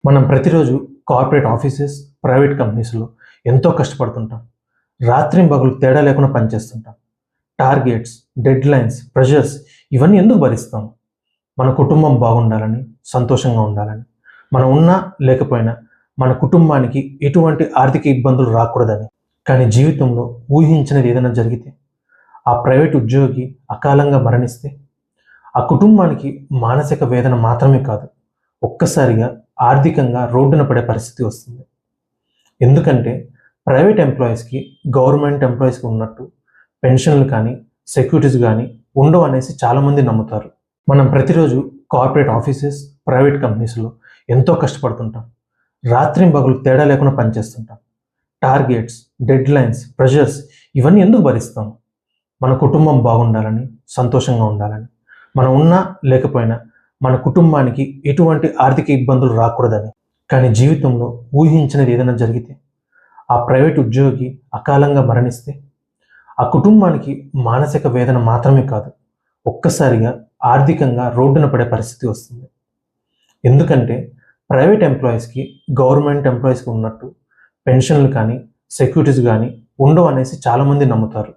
మనం ప్రతిరోజు corporate offices, private కంపెనీస్‌లో ఎంతో కష్టపడుతుంటాం. రాత్రింబగలు తేడా లేకుండా పనిచేస్తుంటాం. టార్గెట్స్, డెడ్‌లైన్స్, ప్రెషర్స్ ఇవన్నీ ఎందుకు భరిస్తాం? మన కుటుంబం బాగుండాలని, సంతోషంగా ఉండాలని. మనం ఉన్నా లేకపోయినా మన కుటుంబానికి ఎటువంటి ఆర్థిక ఇబ్బందులు రాకూడదని. కానీ జీవితంలో ఊహించినది ఏదైనా జరిగితే, ఆ ప్రైవేట్ ఉద్యోగి అకాలంగా మరణిస్తే, ఆ కుటుంబానికి మానసిక వేదన మాత్రమే కాదు, ఒక్కసారిగా ఆర్థికంగా రోడ్డున పడే పరిస్థితి వస్తుంది. ఎందుకంటే ప్రైవేట్ ఎంప్లాయీస్‌కి, గవర్నమెంట్ ఎంప్లాయీస్‌కి ఉన్నట్టు పెన్షన్‌లు కానీ, సెక్యూరిటీస్ కానీ ఉండవు అనేసి చాలామంది నమ్ముతారు. మనం ప్రతిరోజు కార్పొరేట్ ఆఫీసెస్, ప్రైవేట్ కంపెనీస్‌లో ఎంతో కష్టపడుతుంటాం. రాత్రింబగలు తేడా లేకుండా పనిచేస్తుంటాం. టార్గెట్స్, డెడ్‌లైన్స్, ప్రెషర్స్ ఇవన్నీ ఎందుకు భరిస్తాం? మన కుటుంబం బాగుండాలని, సంతోషంగా ఉండాలని. మనం ఉన్నా లేకపోయినా మన కుటుంబానికి ఎటువంటి ఆర్థిక ఇబ్బందులు రాకూడదని. కానీ జీవితంలో ఊహించినది ఏదైనా జరిగితే, ఆ ప్రైవేట్ ఉద్యోగి అకాలంగా మరణిస్తే, ఆ కుటుంబానికి మానసిక వేదన మాత్రమే కాదు, ఒక్కసారిగా ఆర్థికంగా రోడ్డున పడే పరిస్థితి వస్తుంది. ఎందుకంటే ప్రైవేట్ ఎంప్లాయీస్‌కి, గవర్నమెంట్ ఎంప్లాయీస్‌కి ఉన్నట్టు పెన్షన్‌లు కానీ, సెక్యూరిటీస్ కానీ ఉండవు అనేసి చాలామంది నమ్ముతారు.